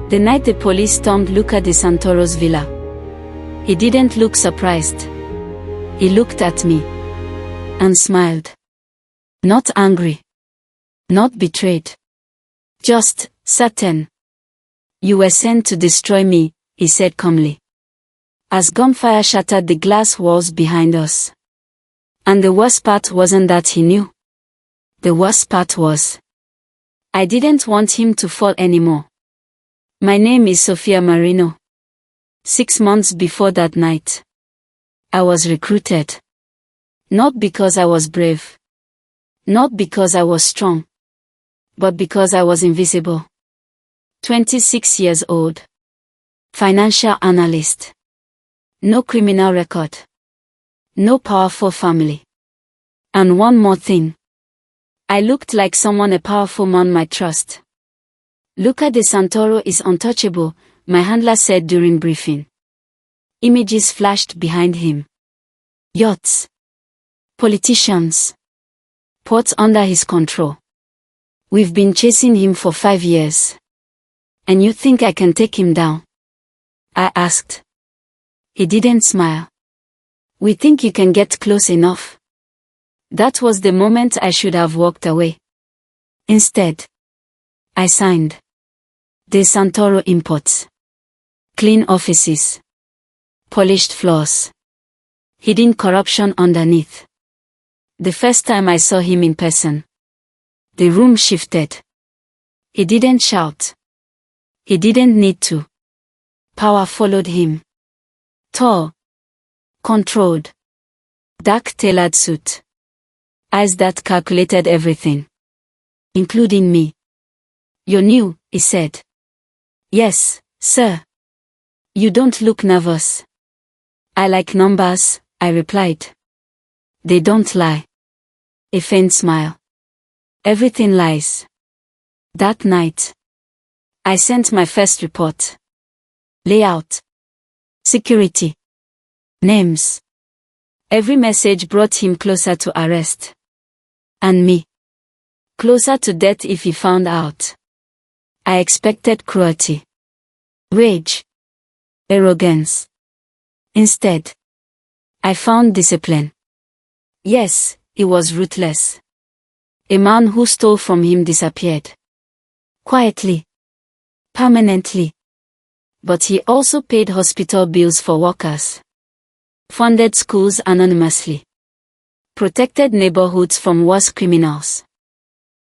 The night the police stormed Luca de Santoro's villa. He didn't look surprised. He looked at me and smiled. Not angry. Not betrayed. Just certain. You were sent to destroy me, he said calmly, as gunfire shattered the glass walls behind us. And the worst part wasn't that he knew. The worst part was, I didn't want him to fall anymore. My name is Sofia Marino. 6 months before that night, I was recruited. Not because I was brave. Not because I was strong. But because I was invisible. 26 years old. Financial analyst. No criminal record. No powerful family. And one more thing. I looked like someone a powerful man might trust. Luca de Santoro is untouchable, my handler said during briefing. Images flashed behind him. Yachts. Politicians. Ports under his control. We've been chasing him for 5 years. And you think I can take him down? I asked. He didn't smile. We think you can get close enough. That was the moment I should have walked away. Instead, I signed. De Santoro Imports. Clean offices. Polished floors. Hidden corruption underneath. The first time I saw him in person, the room shifted. He didn't shout. He didn't need to. Power followed him. Tall. Controlled. Dark tailored suit. Eyes that calculated everything. Including me. You're new, he said. Yes, sir. You don't look nervous. I like numbers, I replied. They don't lie. A faint smile. Everything lies. That night, I sent my first report. Layout. Security. Names. Every message brought him closer to arrest. And me. Closer to death if he found out. I expected cruelty. Rage. Arrogance. Instead, I found discipline. Yes, he was ruthless. A man who stole from him disappeared. Quietly. Permanently. But he also paid hospital bills for workers. Funded schools anonymously. Protected neighborhoods from worse criminals.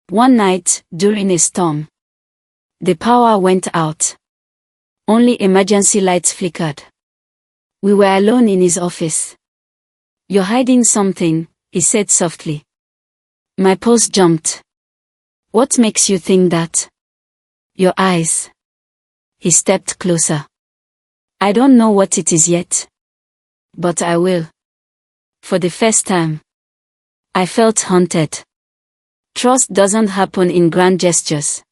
One night, during a storm, the power went out. Only emergency lights flickered. We were alone in his office. You're hiding something, he said softly. My pulse jumped. What makes you think that? Your eyes. He stepped closer. I don't know what it is yet. But I will. For the first time, I felt haunted. Trust doesn't happen in grand gestures.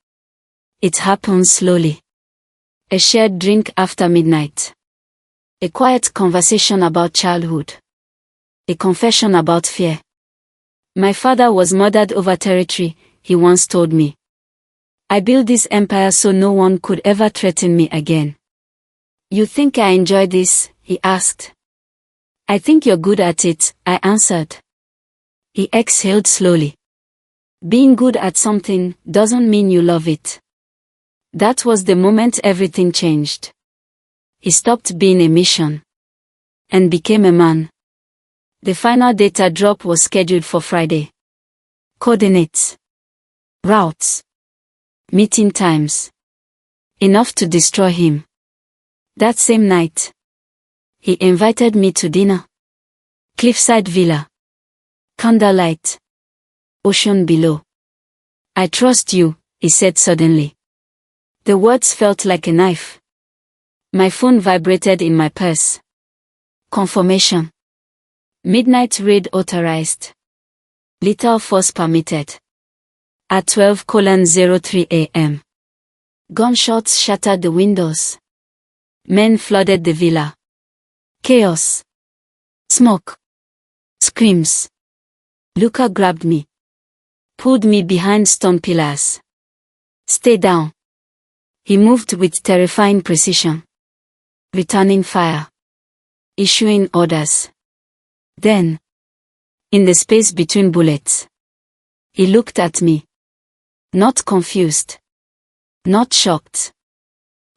It happens slowly. A shared drink after midnight. A quiet conversation about childhood. A confession about fear. My father was murdered over territory, he once told me. I built this empire so no one could ever threaten me again. You think I enjoy this? He asked. I think you're good at it, I answered. He exhaled slowly. Being good at something doesn't mean you love it. That was the moment everything changed. He stopped being a mission. And became a man. The final data drop was scheduled for Friday. Coordinates. Routes. Meeting times. Enough to destroy him. That same night, he invited me to dinner. Cliffside Villa. Candlelight. Ocean below. I trust you, he said suddenly. The words felt like a knife. My phone vibrated in my purse. Confirmation. Midnight raid authorized. Lethal force permitted. At 12:03 a.m. Gunshots shattered the windows. Men flooded the villa. Chaos. Smoke. Screams. Luca grabbed me. Pulled me behind stone pillars. Stay down. He moved with terrifying precision, returning fire, issuing orders. Then, in the space between bullets, he looked at me. Not confused. Not shocked.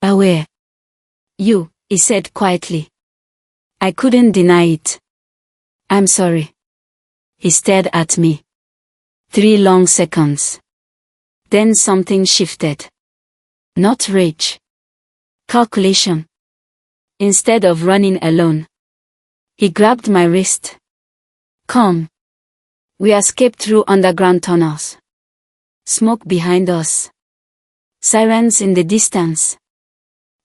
Aware. You, he said quietly. I couldn't deny it. I'm sorry. He stared at me. 3 long seconds. Then something shifted. Not rage. Calculation. Instead of running alone, he grabbed my wrist. Come. We escaped through underground tunnels. Smoke behind us. Sirens in the distance.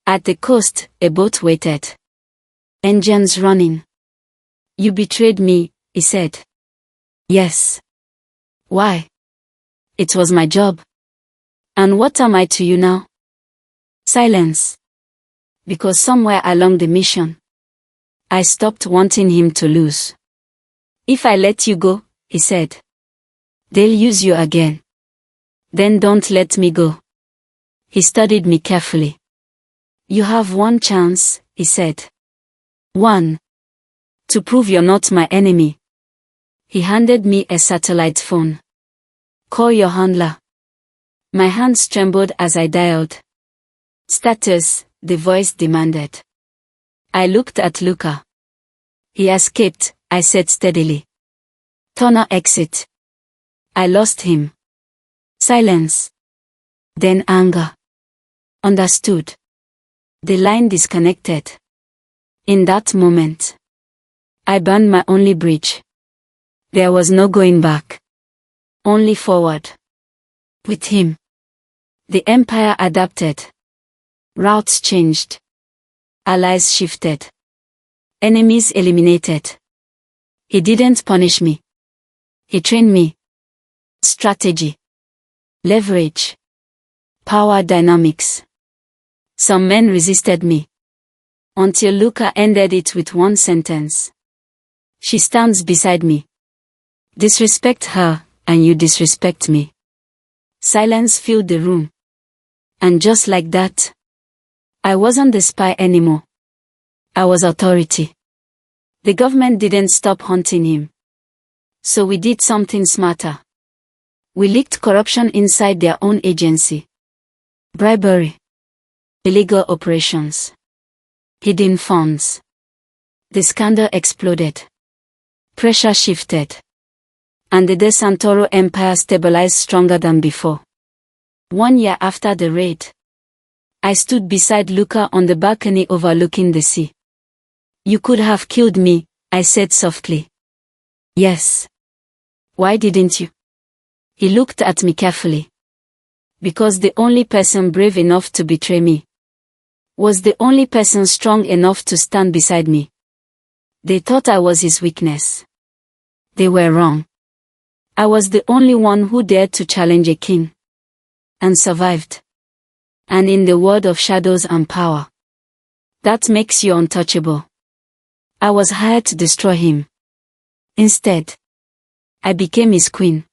At the coast, a boat waited. Engines running. You betrayed me, he said. Yes. Why? It was my job. And what am I to you now? Silence. Because somewhere along the mission, I stopped wanting him to lose. If I let you go, he said, they'll use you again. Then don't let me go. He studied me carefully. You have one chance, he said. One. To prove you're not my enemy. He handed me a satellite phone. Call your handler. My hands trembled as I dialed. Status, the voice demanded. I looked at Luca. He escaped, I said steadily. Tunnel exit. I lost him. Silence. Then anger. Understood. The line disconnected. In that moment, I burned my only bridge. There was no going back. Only forward. With him, the empire adapted. Routes changed. Allies shifted. Enemies eliminated. He didn't punish me. He trained me. Strategy. Leverage. Power dynamics. Some men resisted me. Until Luca ended it with one sentence. She stands beside me. Disrespect her, and you disrespect me. Silence filled the room. And just like that, I wasn't the spy anymore. I was authority. The government didn't stop hunting him. So we did something smarter. We leaked corruption inside their own agency. Bribery. Illegal operations. Hidden funds. The scandal exploded. Pressure shifted. And the De Santoro empire stabilized stronger than before. 1 year after the raid, I stood beside Luca on the balcony overlooking the sea. You could have killed me, I said softly. Yes. Why didn't you? He looked at me carefully. Because the only person brave enough to betray me was the only person strong enough to stand beside me. They thought I was his weakness. They were wrong. I was the only one who dared to challenge a king. And survived. And in the world of shadows and power, that makes you untouchable. I was hired to destroy him. Instead, I became his queen.